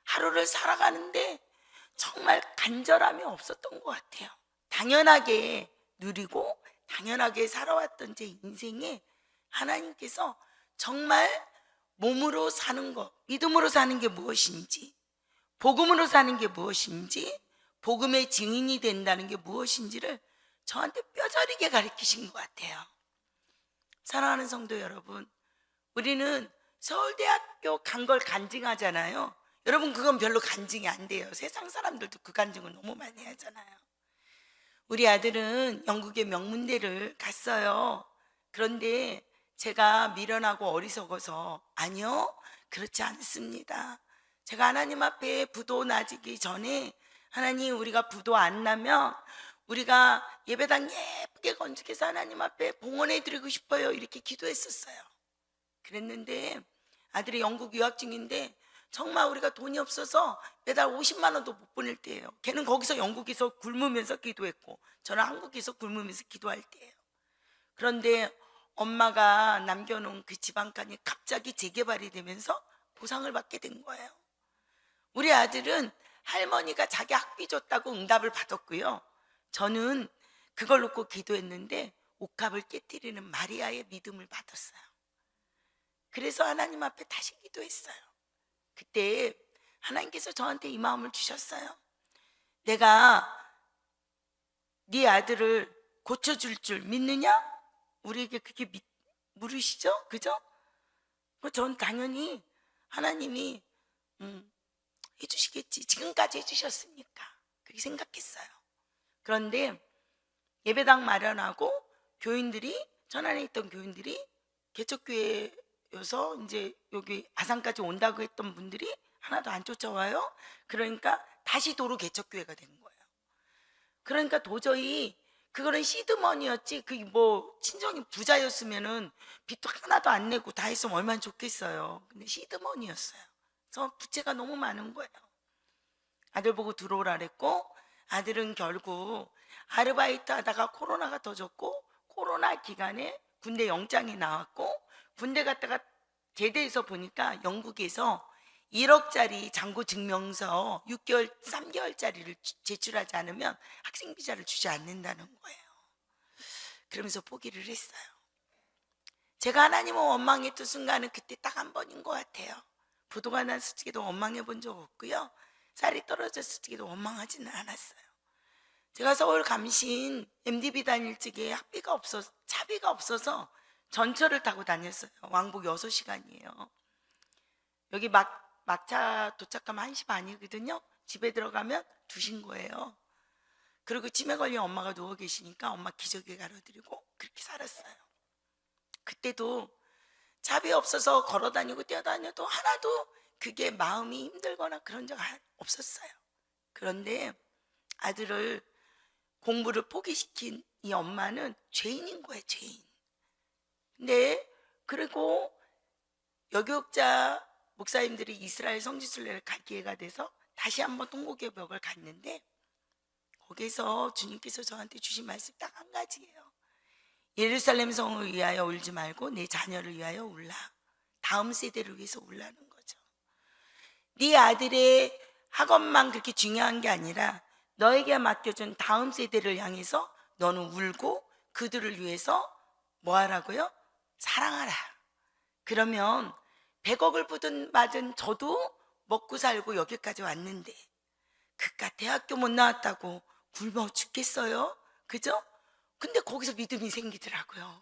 하루를 살아가는데 정말 간절함이 없었던 것 같아요. 당연하게 누리고 당연하게 살아왔던 제 인생에 하나님께서 정말 몸으로 사는 것, 믿음으로 사는 게 무엇인지, 복음으로 사는 게 무엇인지, 복음의 증인이 된다는 게 무엇인지를 저한테 뼈저리게 가르치신 것 같아요. 사랑하는 성도 여러분, 우리는 서울대학교 간 걸 간증하잖아요. 여러분, 그건 별로 간증이 안 돼요. 세상 사람들도 그 간증을 너무 많이 하잖아요. 우리 아들은 영국의 명문대를 갔어요. 그런데 제가 미련하고 어리석어서 아니요, 그렇지 않습니다. 제가 하나님 앞에 부도 나지기 전에 하나님, 우리가 부도 안 나면 우리가 예배당 예쁘게 건축해서 하나님 앞에 봉헌해 드리고 싶어요, 이렇게 기도했었어요. 그랬는데 아들이 영국 유학 중인데 정말 우리가 돈이 없어서 매달 50만 원도 못 보낼 때예요. 걔는 거기서 영국에서 굶으면서 기도했고 저는 한국에서 굶으면서 기도할 때예요. 그런데 엄마가 남겨놓은 그 지방간이 갑자기 재개발이 되면서 보상을 받게 된 거예요. 우리 아들은 할머니가 자기 학비 줬다고 응답을 받았고요. 저는 그걸 놓고 기도했는데 옥합을 깨뜨리는 마리아의 믿음을 받았어요. 그래서 하나님 앞에 다시 기도했어요. 그때 하나님께서 저한테 이 마음을 주셨어요. 내가 네 아들을 고쳐줄 줄 믿느냐? 우리에게 그게 물으시죠? 그죠? 전 당연히 하나님이 해주시겠지. 지금까지 해주셨으니까 그렇게 생각했어요. 그런데 예배당 마련하고 교인들이, 천안에 있던 교인들이 개척교회여서 이제 여기 아산까지 온다고 했던 분들이 하나도 안 쫓아와요. 그러니까 다시 도로 개척교회가 된 거예요. 그러니까 도저히 그거는 시드머니였지, 그 뭐 친정이 부자였으면은 빚도 하나도 안 내고 다 했으면 얼마나 좋겠어요. 근데 시드머니였어요. 그래서 부채가 너무 많은 거예요. 아들 보고 들어오라 그랬고, 아들은 결국 아르바이트 하다가 코로나가 터졌고, 코로나 기간에 군대 영장이 나왔고, 군대 갔다가 제대해서 보니까 영국에서 1억짜리 잔고 증명서 6개월, 3개월짜리를 제출하지 않으면 학생 비자를 주지 않는다는 거예요. 그러면서 포기를 했어요. 제가 하나님을 원망했던 순간은 그때 딱 한 번인 것 같아요. 부도가 났을 적에도 원망해 본 적 없고요. 쌀이 떨어졌을 적에도 원망하지는 않았어요. 제가 서울 감신 MDB 다닐 적에 차비가 없어서 전철을 타고 다녔어요. 왕복 6시간이에요. 여기 막차 도착하면 1시 반이거든요. 집에 들어가면 2시인 거예요. 그리고 치매 걸린 엄마가 누워 계시니까 엄마 기저귀 갈아드리고 그렇게 살았어요. 그때도 차비 없어서 걸어 다니고 뛰어다녀도 하나도 그게 마음이 힘들거나 그런 적 없었어요. 그런데 아들을 공부를 포기시킨 이 엄마는 죄인인 거예요, 죄인. 근데 그리고 여교육자 목사님들이 이스라엘 성지순례를 갈 기회가 돼서 다시 한번 통곡의 벽을 갔는데 거기서 주님께서 저한테 주신 말씀이 딱 한 가지예요. 예루살렘 성을 위하여 울지 말고 내 자녀를 위하여 울라. 다음 세대를 위해서 울라는 거죠. 네 아들의 학업만 그렇게 중요한 게 아니라 너에게 맡겨준 다음 세대를 향해서 너는 울고 그들을 위해서 뭐 하라고요? 사랑하라. 그러면 100억을 받은 저도 먹고 살고 여기까지 왔는데 그깟 대학교 못 나왔다고 굶어 죽겠어요? 그죠? 근데 거기서 믿음이 생기더라고요.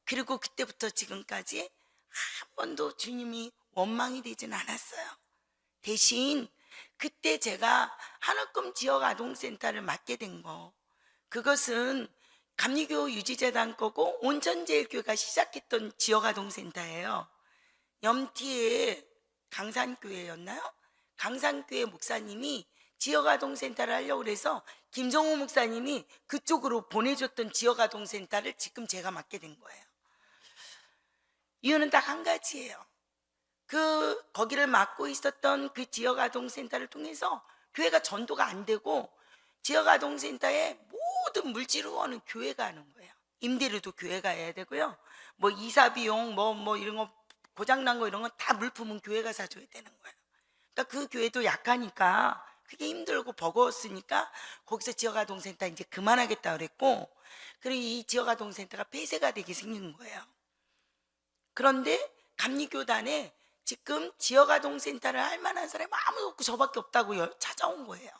그리고 그때부터 지금까지 한 번도 주님이 원망이 되진 않았어요. 대신 그때 제가 한옥금 지역아동센터를 맡게 된 거, 그것은 감리교 유지재단 거고 온천제일교회가 시작했던 지역아동센터예요. 염티의 강산교회였나요? 강산교회 목사님이 지역아동센터를 하려고 해서 김정호 목사님이 그쪽으로 보내줬던 지역아동센터를 지금 제가 맡게 된 거예요. 이유는 딱 한 가지예요. 거기를 맡고 있었던 그 지역아동센터를 통해서 교회가 전도가 안 되고 지역아동센터에 모든 물질 후원은 교회가 하는 거예요. 임대료도 교회가 해야 되고요. 뭐 이사비용 뭐 이런 거 고장난 거 이런 거 다 물품은 교회가 사줘야 되는 거예요. 그러니까 그 교회도 약하니까 그게 힘들고 버거웠으니까 거기서 지역아동센터 이제 그만하겠다 그랬고, 그리고 이 지역아동센터가 폐쇄가 되게 생긴 거예요. 그런데 감리교단에 지금 지역아동센터를 할 만한 사람이 아무도 없고 저밖에 없다고 찾아온 거예요.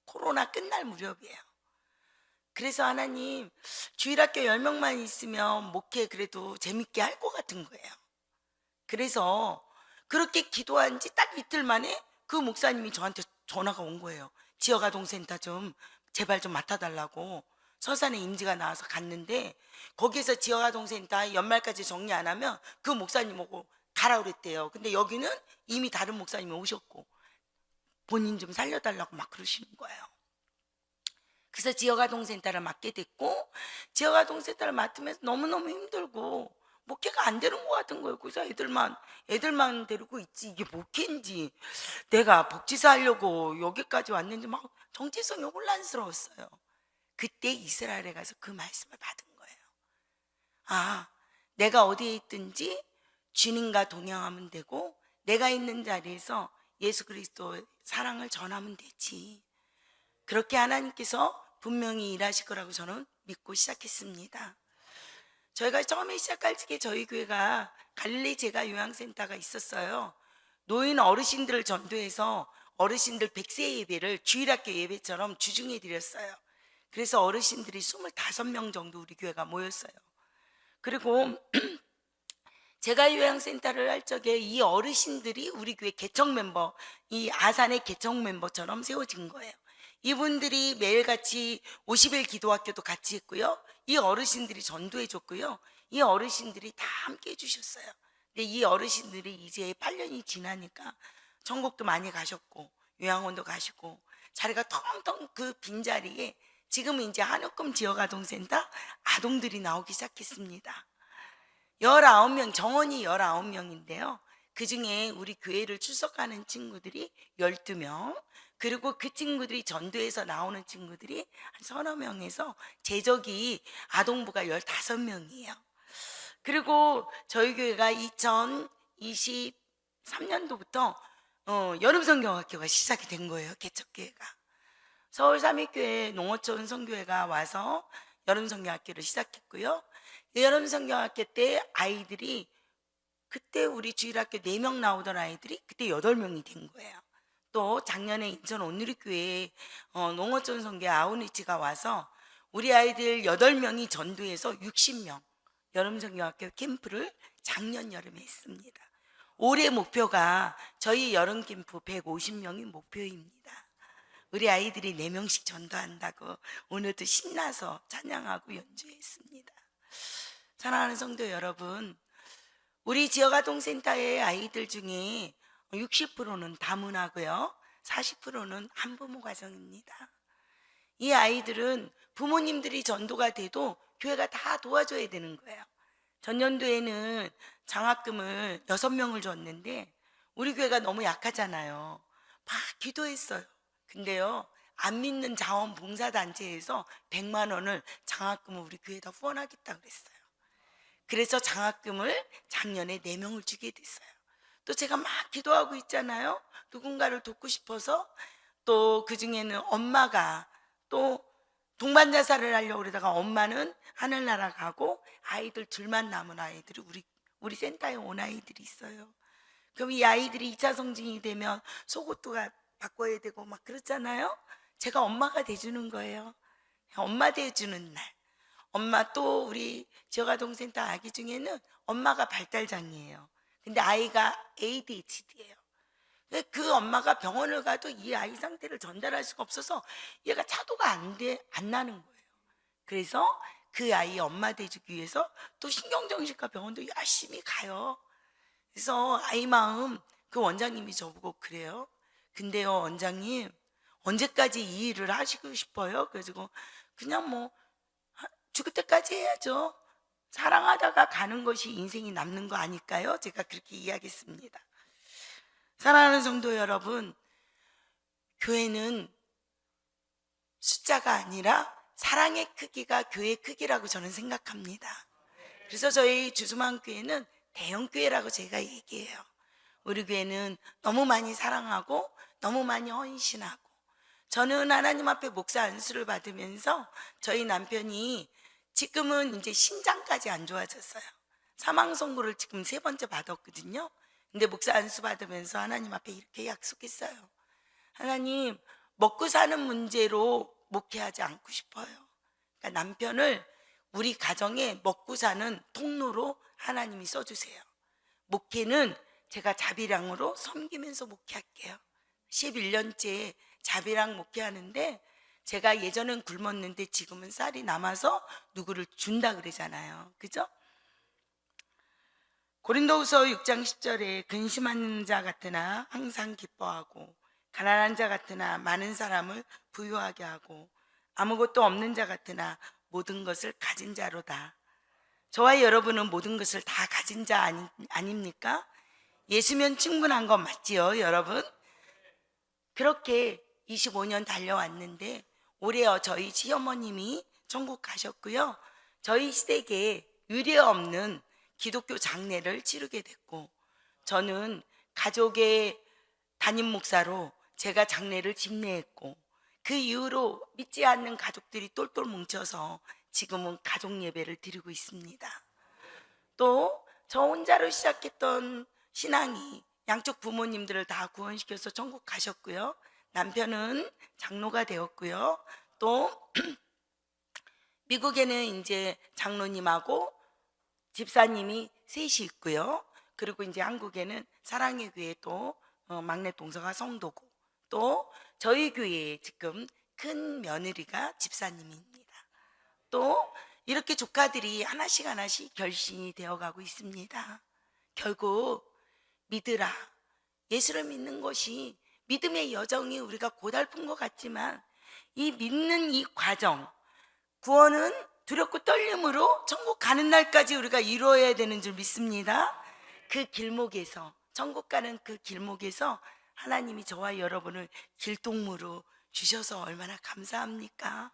코로나 끝날 무렵이에요. 그래서 하나님, 주일학교 10명만 있으면 목회 그래도 재밌게 할 것 같은 거예요. 그래서 그렇게 기도한 지 딱 이틀 만에 그 목사님이 저한테 전화가 온 거예요. 지역아동센터 좀 제발 좀 맡아달라고. 서산에 임지가 나와서 갔는데 거기에서 지역아동센터 연말까지 정리 안 하면 그 목사님 오고 가라 그랬대요. 근데 여기는 이미 다른 목사님이 오셨고 본인 좀 살려달라고 막 그러시는 거예요. 그래서 지역아동센터를 맡게 됐고, 지역아동센터를 맡으면서 너무너무 힘들고 목회가 안 되는 것 같은 거예요. 그래서 애들만 데리고 있지 이게 목회인지, 내가 복지사 하려고 여기까지 왔는지 막 정체성이 혼란스러웠어요. 그때 이스라엘에 가서 그 말씀을 받은 거예요. 아, 내가 어디에 있든지 주님과 동행하면 되고, 내가 있는 자리에서 예수 그리스도의 사랑을 전하면 되지. 그렇게 하나님께서 분명히 일하실 거라고 저는 믿고 시작했습니다. 저희가 처음에 시작할 적에 저희 교회가 갈릴리 제가 요양센터가 있었어요. 노인 어르신들을 전도해서 어르신들 100세 예배를 주일학교 예배처럼 주중에 드렸어요. 그래서 어르신들이 25명 정도 우리 교회가 모였어요. 그리고 제가 요양센터를 할 적에 이 어르신들이 우리 교회 개척 멤버, 이 아산의 개척 멤버처럼 세워진 거예요. 이분들이 매일같이 50일 기도학교도 같이 했고요. 이 어르신들이 전도해 줬고요. 이 어르신들이 다 함께 해주셨어요. 근데 이 어르신들이 이제 8년이 지나니까 천국도 많이 가셨고 요양원도 가시고 자리가 텅텅 그 빈자리에 지금은 이제 한옥금 지역아동센터 아동들이 나오기 시작했습니다. 19명, 정원이 19명인데요. 그 중에 우리 교회를 출석하는 친구들이 12명, 그리고 그 친구들이 전도에서 나오는 친구들이 한 서너 명에서 제적이 아동부가 15명이에요. 그리고 저희 교회가 2023년도부터 여름성경학교가 시작이 된 거예요. 개척교회가. 서울삼위교회 농어촌 선교회가 와서 여름성경학교를 시작했고요. 여름성경학교 때 아이들이, 그때 우리 주일학교 4명 나오던 아이들이 그때 8명이 된 거예요. 또 작년에 인천 온누리교회 농어촌 선교 아웃리치가 와서 우리 아이들 8명이 전도해서 60명 여름성경학교 캠프를 작년 여름에 했습니다. 올해 목표가 저희 여름 캠프 150명이 목표입니다. 우리 아이들이 4명씩 전도한다고 오늘도 신나서 찬양하고 연주했습니다. 사랑하는 성도 여러분, 우리 지역아동센터의 아이들 중에 60%는 다문화고요, 40%는 한부모 가정입니다. 이 아이들은 부모님들이 전도가 돼도 교회가 다 도와줘야 되는 거예요. 전년도에는 장학금을 6명을 줬는데 우리 교회가 너무 약하잖아요. 막 기도했어요. 근데요, 안 믿는 자원봉사단체에서 100만 원을 장학금을 우리 교회에다 후원하겠다 그랬어요. 그래서 장학금을 작년에 4명을 주게 됐어요. 또 제가 막 기도하고 있잖아요. 누군가를 돕고 싶어서. 또 그 중에는 엄마가 또 동반자살을 하려고 그러다가 엄마는 하늘나라 가고 아이들 둘만 남은 아이들이 우리 센터에 온 아이들이 있어요. 그럼 이 아이들이 2차 성징이 되면 속옷도 바꿔야 되고 막 그렇잖아요. 제가 엄마가 돼주는 거예요. 엄마 돼주는 날. 엄마, 또 우리 지역아동센터 아기 중에는 엄마가 발달장애예요. 근데 아이가 ADHD예요. 그 엄마가 병원을 가도 이 아이 상태를 전달할 수가 없어서 얘가 차도가 안 나는 거예요. 그래서 그 아이 엄마 돼주기 위해서 또 신경정신과 병원도 열심히 가요. 그래서 아이 마음, 그 원장님이 저보고 그래요. 근데요, 원장님, 언제까지 이 일을 하시고 싶어요? 그래가지고 그냥 뭐 죽을 때까지 해야죠. 사랑하다가 가는 것이 인생이 남는 거 아닐까요? 제가 그렇게 이야기했습니다. 사랑하는 성도 여러분, 교회는 숫자가 아니라 사랑의 크기가 교회의 크기라고 저는 생각합니다. 그래서 저희 주수만 교회는 대형 교회라고 제가 얘기해요. 우리 교회는 너무 많이 사랑하고 너무 많이 헌신하고, 저는 하나님 앞에 목사 안수를 받으면서 저희 남편이 지금은 이제 신장까지 안 좋아졌어요. 사망 선고를 지금 3번째 받았거든요. 근데 목사 안수 받으면서 하나님 앞에 이렇게 약속했어요. 하나님, 먹고 사는 문제로 목회하지 않고 싶어요. 그러니까 남편을 우리 가정에 먹고 사는 통로로 하나님이 써주세요. 목회는 제가 자비랑으로 섬기면서 목회할게요. 11년째 자비랑 목회하는데, 제가 예전엔 굶었는데 지금은 쌀이 남아서 누구를 준다 그러잖아요. 그죠? 고린도후서 6장 10절에 근심하는 자 같으나 항상 기뻐하고 가난한 자 같으나 많은 사람을 부유하게 하고 아무것도 없는 자 같으나 모든 것을 가진 자로다. 저와 여러분은 모든 것을 다 가진 자 아닙니까? 예수면 충분한 건 맞지요, 여러분? 그렇게 25년 달려왔는데 올해 저희 시어머님이 천국 가셨고요. 저희 시댁에 유례 없는 기독교 장례를 치르게 됐고, 저는 가족의 담임 목사로 제가 장례를 집례했고, 그 이후로 믿지 않는 가족들이 똘똘 뭉쳐서 지금은 가족 예배를 드리고 있습니다. 또 저 혼자로 시작했던 신앙이 양쪽 부모님들을 다 구원시켜서 천국 가셨고요. 남편은 장로가 되었고요. 또 미국에는 이제 장로님하고 집사님이 셋이 있고요. 그리고 이제 한국에는 사랑의 교회 또 막내 동서가 성도고, 또 저희 교회에 지금 큰 며느리가 집사님입니다. 또 이렇게 조카들이 하나씩 하나씩 결신이 되어가고 있습니다. 결국 믿으라. 예수를 믿는 것이 믿음의 여정이 우리가 고달픈 것 같지만 이 믿는 이 과정, 구원은 두렵고 떨림으로 천국 가는 날까지 우리가 이루어야 되는 줄 믿습니다. 그 길목에서, 천국 가는 그 길목에서 하나님이 저와 여러분을 길동무로 주셔서 얼마나 감사합니까?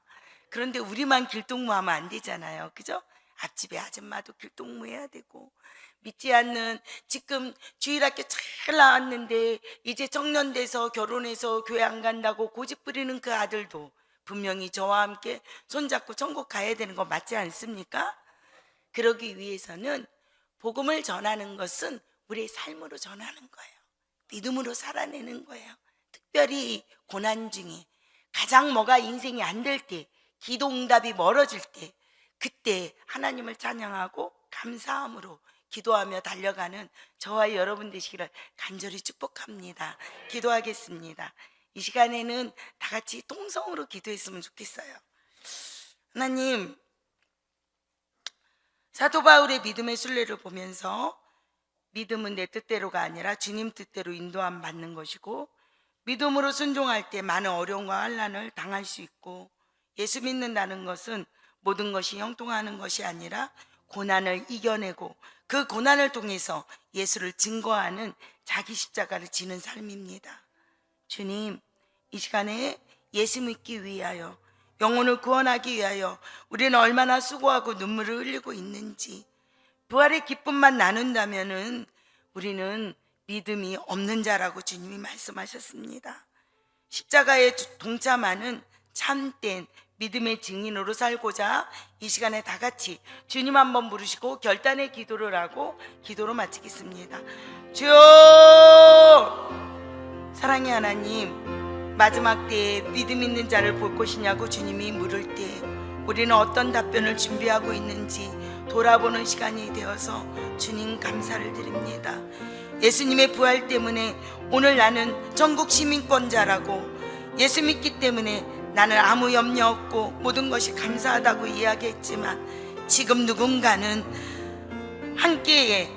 그런데 우리만 길동무하면 안 되잖아요, 그죠? 앞집에 아줌마도 길동무해야 되고, 믿지 않는, 지금 주일학교 잘 나왔는데 이제 정년돼서 결혼해서 교회 안 간다고 고집 부리는 그 아들도 분명히 저와 함께 손잡고 천국 가야 되는 거 맞지 않습니까? 그러기 위해서는 복음을 전하는 것은 우리의 삶으로 전하는 거예요. 믿음으로 살아내는 거예요. 특별히 고난 중에 가장 뭐가 인생이 안 될 때, 기도 응답이 멀어질 때, 그때 하나님을 찬양하고 감사함으로 기도하며 달려가는 저와 여러분 되시기를 간절히 축복합니다. 기도하겠습니다. 이 시간에는 다 같이 통성으로 기도했으면 좋겠어요. 하나님, 사도 바울의 믿음의 순례를 보면서 믿음은 내 뜻대로가 아니라 주님 뜻대로 인도함 받는 것이고, 믿음으로 순종할 때 많은 어려움과 환난을 당할 수 있고, 예수 믿는다는 것은 모든 것이 형통하는 것이 아니라 고난을 이겨내고 그 고난을 통해서 예수를 증거하는 자기 십자가를 지는 삶입니다. 주님, 이 시간에 예수 믿기 위하여, 영혼을 구원하기 위하여 우리는 얼마나 수고하고 눈물을 흘리고 있는지, 부활의 기쁨만 나눈다면은 우리는 믿음이 없는 자라고 주님이 말씀하셨습니다. 십자가에 동참하는 참된 믿음의 증인으로 살고자 이 시간에 다 같이 주님 한번 부르시고 결단의 기도를 하고 기도로 마치겠습니다. 주여, 사랑의 하나님, 마지막 때에 믿음 있는 자를 볼 것이냐고 주님이 물을 때 우리는 어떤 답변을 준비하고 있는지 돌아보는 시간이 되어서 주님 감사를 드립니다. 예수님의 부활 때문에 오늘 나는 전국 시민권자라고, 예수 믿기 때문에 나는 아무 염려 없고 모든 것이 감사하다고 이야기했지만, 지금 누군가는 한 끼에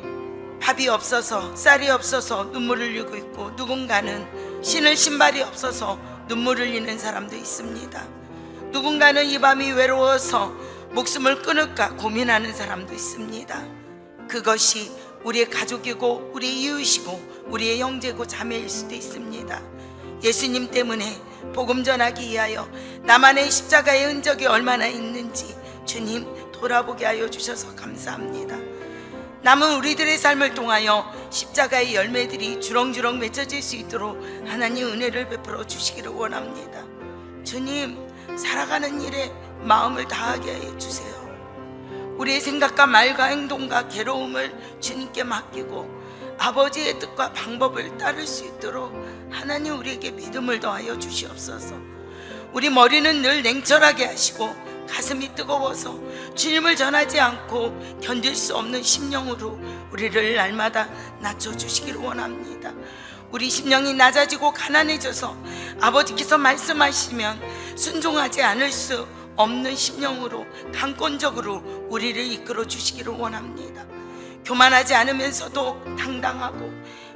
밥이 없어서, 쌀이 없어서 눈물을 흘리고 있고, 누군가는 신을 신발이 없어서 눈물을 흘리는 사람도 있습니다. 누군가는 이 밤이 외로워서 목숨을 끊을까 고민하는 사람도 있습니다. 그것이 우리의 가족이고 우리의 이웃이고 우리의 형제고 자매일 수도 있습니다. 예수님 때문에 복음 전하기 위하여 나만의 십자가의 흔적이 얼마나 있는지 주님 돌아보게 하여 주셔서 감사합니다. 남은 우리들의 삶을 통하여 십자가의 열매들이 주렁주렁 맺어질 수 있도록 하나님 은혜를 베풀어 주시기를 원합니다. 주님, 살아가는 일에 마음을 다하게 해 주세요. 우리의 생각과 말과 행동과 괴로움을 주님께 맡기고 아버지의 뜻과 방법을 따를 수 있도록 하나님 우리에게 믿음을 더하여 주시옵소서. 우리 머리는 늘 냉철하게 하시고 가슴이 뜨거워서 주님을 전하지 않고 견딜 수 없는 심령으로 우리를 날마다 낮춰주시기를 원합니다. 우리 심령이 낮아지고 가난해져서 아버지께서 말씀하시면 순종하지 않을 수 없는 심령으로 강권적으로 우리를 이끌어 주시기를 원합니다. 교만하지 않으면서도 당당하고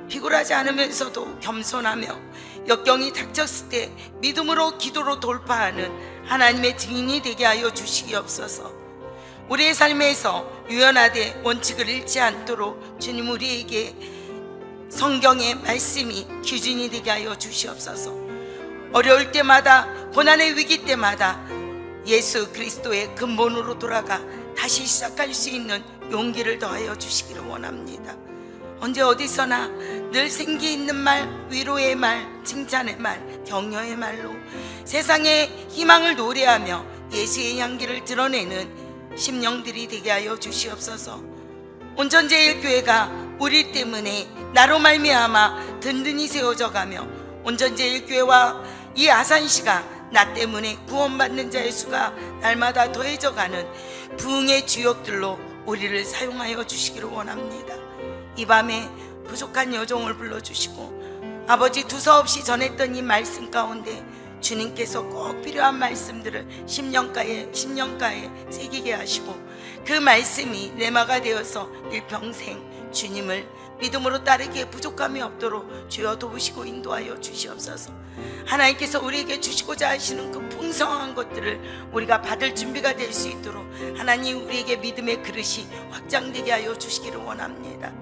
비굴하지 않으면서도 겸손하며 역경이 닥쳤을 때 믿음으로 기도로 돌파하는 하나님의 증인이 되게 하여 주시옵소서. 우리의 삶에서 유연하되 원칙을 잃지 않도록 주님 우리에게 성경의 말씀이 기준이 되게 하여 주시옵소서. 어려울 때마다, 고난의 위기 때마다 예수 그리스도의 근본으로 돌아가 다시 시작할 수 있는 용기를 더하여 주시기를 원합니다. 언제 어디서나 늘 생기 있는 말, 위로의 말, 칭찬의 말, 격려의 말로 세상의 희망을 노래하며 예수의 향기를 드러내는 심령들이 되게 하여 주시옵소서. 온전제일교회가 우리 때문에 나로 말미암아 든든히 세워져 가며 온전제일교회와 이 아산시가 나 때문에 구원받는 자의 수가 날마다 더해져 가는 부흥의 주역들로 우리를 사용하여 주시기를 원합니다. 이 밤에 부족한 여종을 불러주시고 아버지 두서없이 전했던 이 말씀 가운데 주님께서 꼭 필요한 말씀들을 심령가에 새기게 하시고 그 말씀이 내마가 되어서 일평생 주님을 믿음으로 따르기에 부족함이 없도록 주여 도우시고 인도하여 주시옵소서. 하나님께서 우리에게 주시고자 하시는 그 풍성한 것들을 우리가 받을 준비가 될 수 있도록 하나님 우리에게 믿음의 그릇이 확장되게 하여 주시기를 원합니다.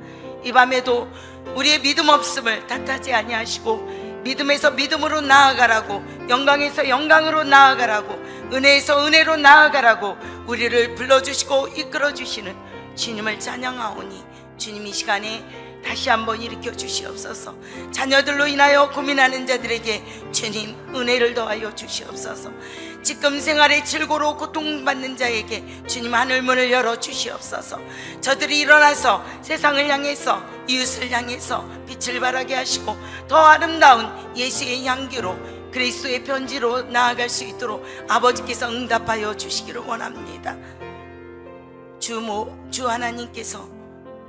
이 밤에도 우리의 믿음 없음을 탓하지 아니하시고 믿음에서 믿음으로 나아가라고, 영광에서 영광으로 나아가라고, 은혜에서 은혜로 나아가라고 우리를 불러주시고 이끌어주시는 주님을 찬양하오니 주님 이 시간에 다시 한번 일으켜 주시옵소서. 자녀들로 인하여 고민하는 자들에게 주님 은혜를 더하여 주시옵소서. 지금 생활에 즐거로 고통받는 자에게 주님 하늘문을 열어 주시옵소서. 저들이 일어나서 세상을 향해서, 이웃을 향해서 빛을 발하게 하시고 더 아름다운 예수의 향기로, 그리스도의 편지로 나아갈 수 있도록 아버지께서 응답하여 주시기를 원합니다. 주 하나님께서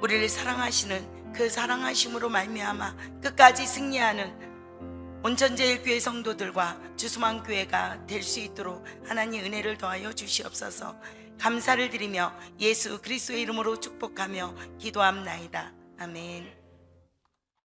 우리를 사랑하시는 그 사랑하심으로 말미암아 끝까지 승리하는 온천제일교회 성도들과 주수만교회가 될 수 있도록 하나님 은혜를 더하여 주시옵소서. 감사를 드리며 예수 그리스도의 이름으로 축복하며 기도합나이다. 아멘.